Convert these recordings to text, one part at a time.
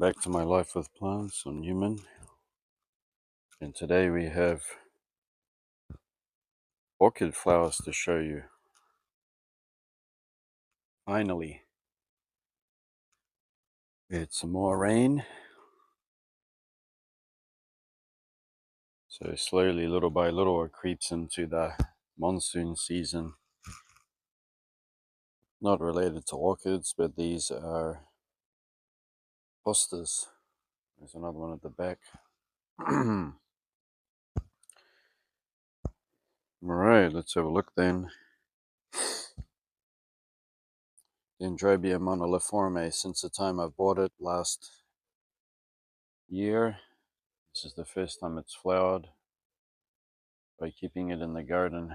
back to my life with plants. I'm Newman, and today we have orchid flowers to show you. Finally, we had some more rain, so slowly, little by little, it creeps into the monsoon season. Not related to orchids, but these are hostas. There's another one at the back. Alright, let's have a look then. Dendrobium moniliforme. Since the time I bought it last year, this is the first time it's flowered by keeping it in the garden.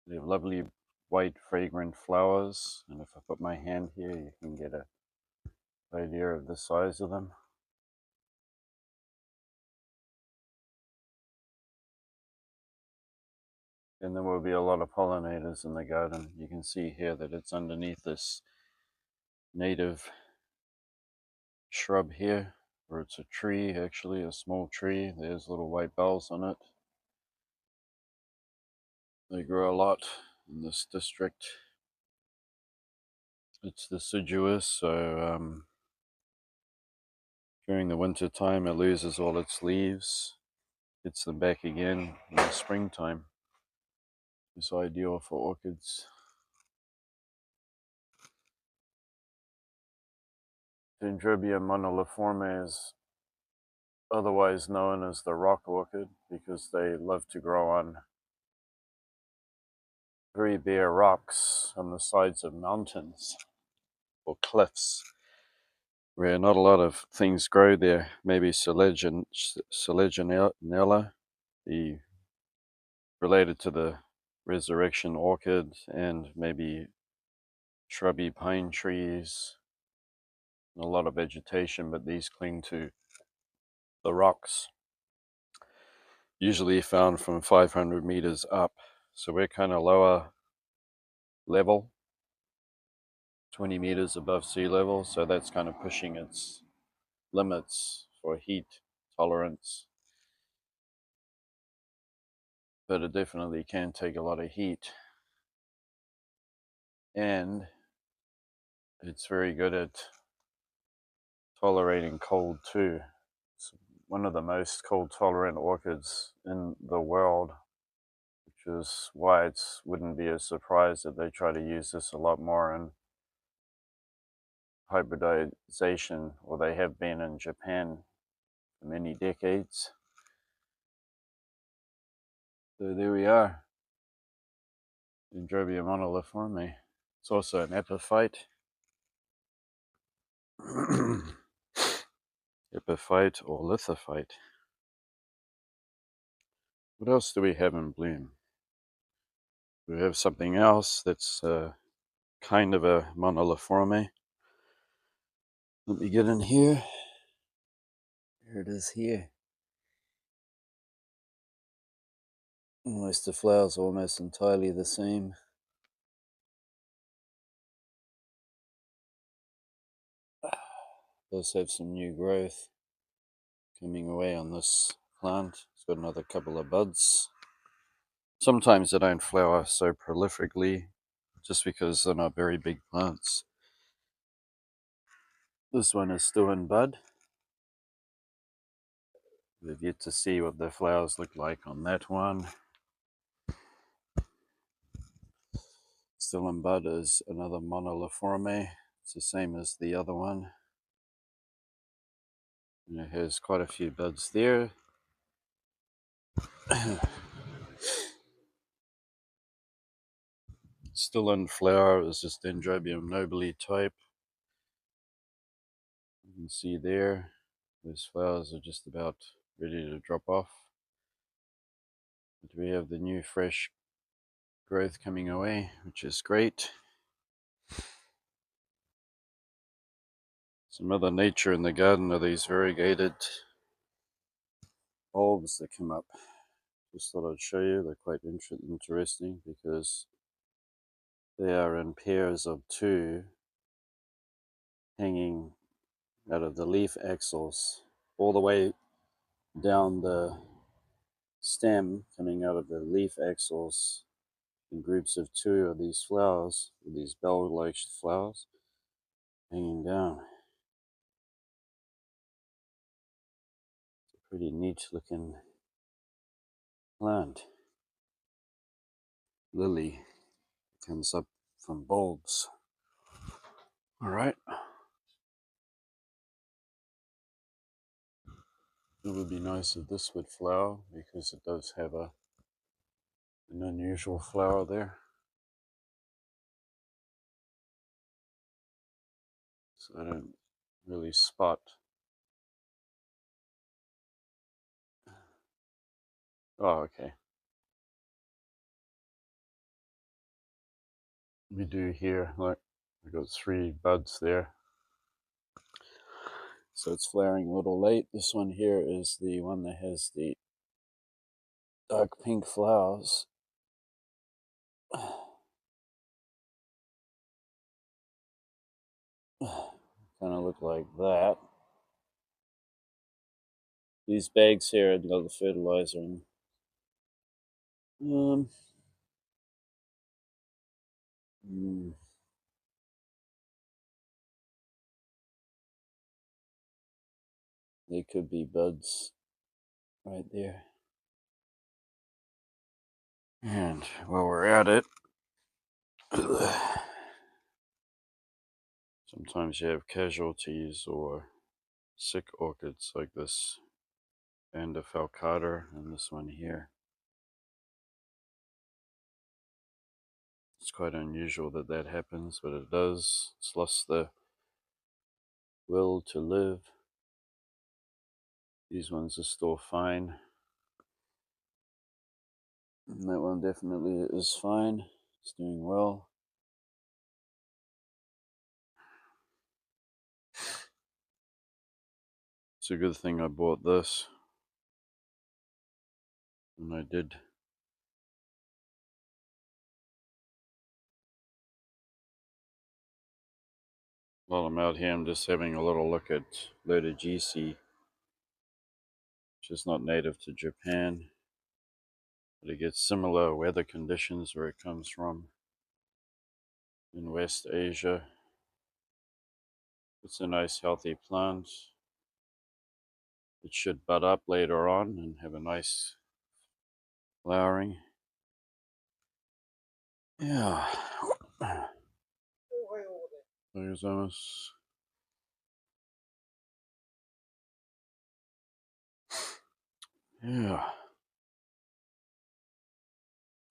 They have lovely white fragrant flowers, and if I put my hand here you can get an idea of the size of them. And there will be a lot of pollinators in the garden. You can see here that it's underneath this native shrub here, or it's a tree actually, a small tree. There's little white bells on it. They grow a lot in this district. It's deciduous, so during the winter time it loses all its leaves, gets them back again in the springtime. It's ideal for orchids. Dendrobium moniliforme is otherwise known as the rock orchid because they love to grow on very bare rocks on the sides of mountains or cliffs where not a lot of things grow there. Maybe Selaginella, the related to the resurrection orchid, and maybe shrubby pine trees, and a lot of vegetation, but these cling to the rocks, usually found from 500 meters up. So we're kind of lower level, 20 meters above sea level, so that's kind of pushing its limits for heat tolerance. But it definitely can take a lot of heat, and it's very good at tolerating cold too. It's one of the most cold tolerant orchids in the world, which is why it wouldn't be a surprise that they try to use this a lot more in hybridization, or they have been in Japan for many decades. So there we are, Dendrobium moniliforme. It's also an epiphyte. Epiphyte or lithophyte. What else do we have in bloom? We have something else that's kind of a moniliforme. Let me get in here. Here it is here. Almost the flowers are almost entirely the same. Does have some new growth coming away on this plant. It's got another couple of buds. Sometimes they don't flower so prolifically just because they're not very big plants. This one is still in bud. We've yet to see what the flowers look like on that one. Still in bud is another moniliforme. It's the same as the other one. And it has quite a few buds there. Still in flower is this Dendrobium nobile type. You can see there, those flowers are just about ready to drop off. But we have the new fresh growth coming away, which is great. Some other nature in the garden are these variegated bulbs that come up. Just thought I'd show you. They're quite interesting because they are in pairs of two, hanging out of the leaf axils all the way down the stem, coming out of the leaf axils in groups of two of these flowers, these bell-like flowers hanging down. It's a pretty neat looking plant. Lily comes up from bulbs. All right. It would be nice if this would flower, because it does have an unusual flower there. So I don't really spot. Oh, okay. We do here, like, we got 3 buds there. So it's flowering a little late. This one here is the one that has the dark pink flowers. Kind of look like that. These bags here had got the fertilizer in. They could be buds right there. And while we're at it, sometimes you have casualties or sick orchids like this Vanda falcata and this one here. It's quite unusual that that happens, but it does. It's lost the will to live. These ones are still fine. And that one definitely is fine. It's doing well. It's a good thing I bought this. And I did. While I'm out here, I'm just having a little look at Lodogisi, which is not native to Japan, but it gets similar weather conditions where it comes from in West Asia. It's a nice healthy plant. It should bud up later on and have a nice flowering. Yeah. There's almost. Yeah. I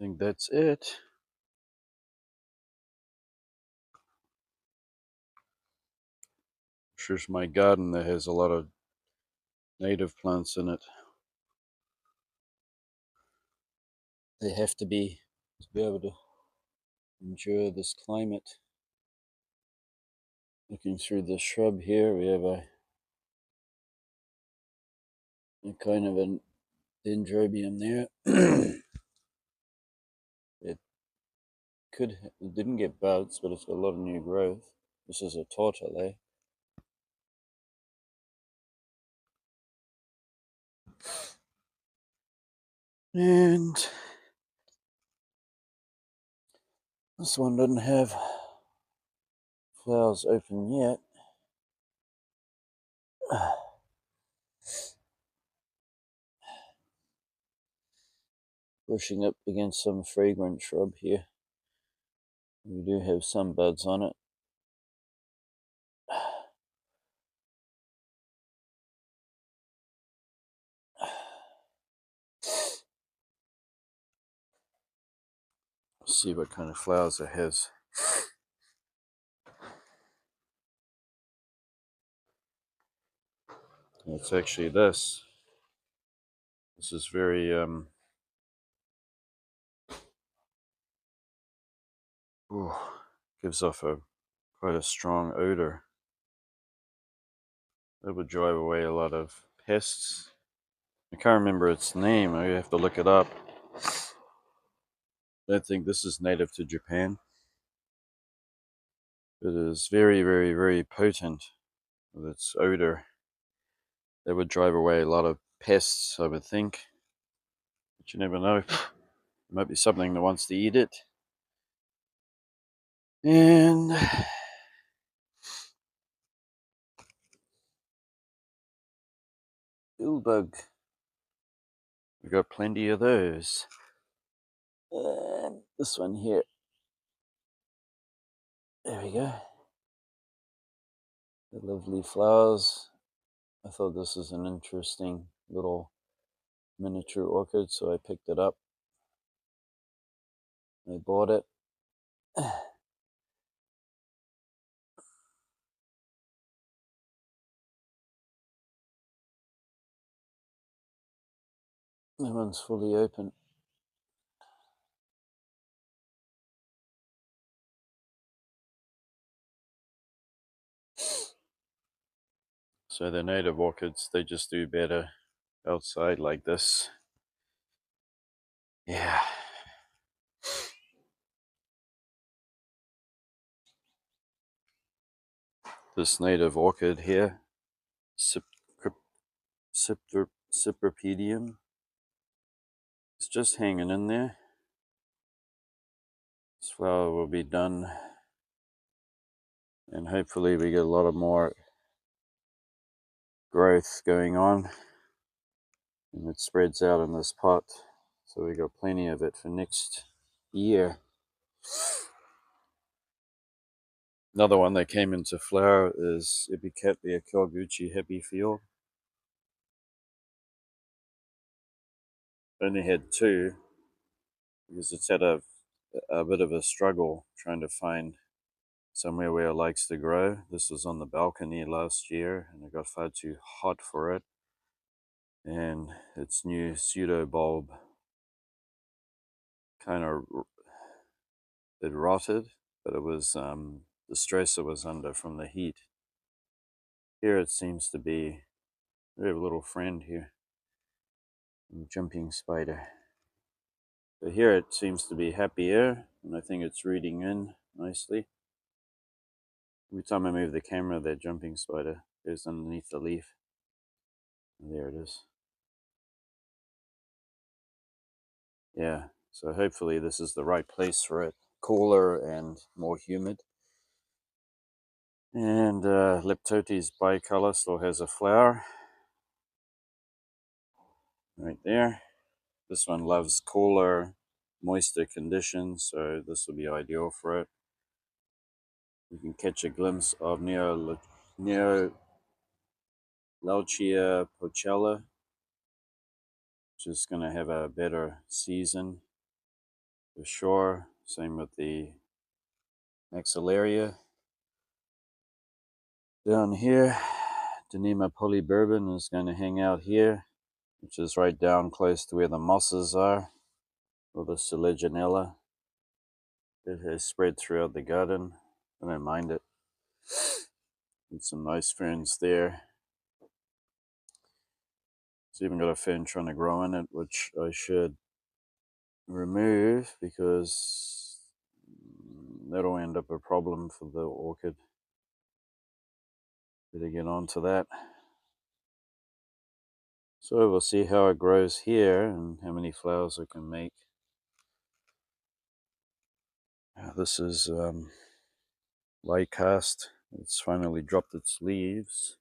think that's it. Here's my garden that has a lot of native plants in it. They have to be able to endure this climate. Looking through the shrub here, we have a kind of a Dendrobium there. It didn't get buds, but it's got a lot of new growth. This is a tortile. And this one doesn't have flowers open yet. Brushing up against some fragrant shrub here. We do have some buds on it. Let's see what kind of flowers it has. It's actually this. This is very gives off quite a strong odor. That would drive away a lot of pests. I can't remember its name. I have to look it up. I think this is native to Japan. It is very, very, very potent with its odor. That would drive away a lot of pests, I would think. But you never know. There might be something that wants to eat it. And bug. We got plenty of those. And this one here. There we go. The lovely flowers. I thought this was an interesting little miniature orchid, so I picked it up. I bought it. That one's fully open. So the native orchids, they just do better outside like this. Yeah. This native orchid here, Cypripedium, it's just hanging in there. This flower will be done, and hopefully we get a lot of more growth going on, and it spreads out in this pot, so we got plenty of it for next year. Another one that came into flower is Epicatlia Kawaguchi Happy Field. Only had two because it's had a bit of a struggle trying to find somewhere where it likes to grow. This was on the balcony last year and it got far too hot for it. And its new pseudo bulb kind of, it rotted, but it was the stress it was under from the heat. Here it seems to be, we have a little friend here, a jumping spider. But here it seems to be happier, and I think it's rooting in nicely. Every time I move the camera, that jumping spider goes underneath the leaf. And there it is. Yeah, so hopefully this is the right place for it. Cooler and more humid. And Leptotes bicolor still has a flower. Right there. This one loves cooler, moister conditions, so this will be ideal for it. You can catch a glimpse of Neolauchia pochella, which is going to have a better season for sure. Same with the Maxillaria. Down here, Denema polybourbon is going to hang out here, which is right down close to where the mosses are, or the Seleginella. It has spread throughout the garden. I don't mind it. And some nice ferns there. It's even got a fern trying to grow in it, which I should remove because that'll end up a problem for the orchid. Better get on to that. So we'll see how it grows here and how many flowers it can make. This is Lycast. It's finally dropped its leaves.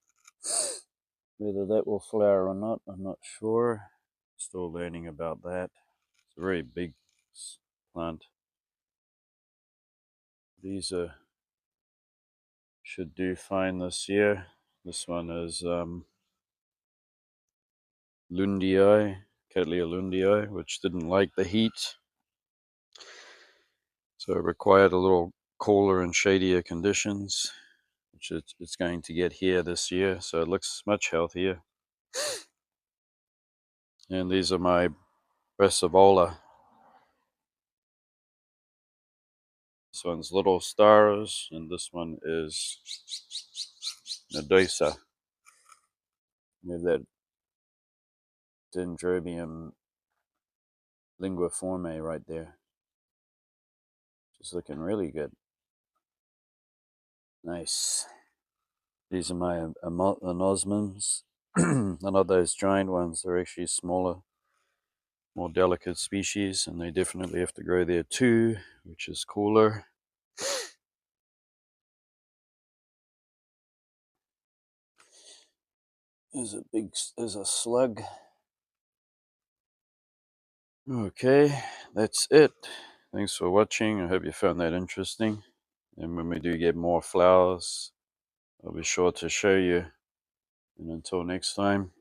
Whether that will flower or not, I'm not sure. Still learning about that. It's a very big plant. These should do fine this year. This one is Lundii, Cattleya lundii, which didn't like the heat. So it required a little cooler and shadier conditions, which it's going to get here this year. So it looks much healthier. And these are my Brassivola. This one's Little Stars, and this one is Nadosa. We have that Dendrobium linguiforme right there. Just looking really good. Nice. These are my anosmums. Not those giant ones. They're actually smaller, more delicate species, and they definitely have to grow there too, which is cooler. There's a slug. Okay, that's it. Thanks for watching. I hope you found that interesting. And when we do get more flowers, I'll be sure to show you. And until next time,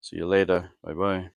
see you later. Bye bye.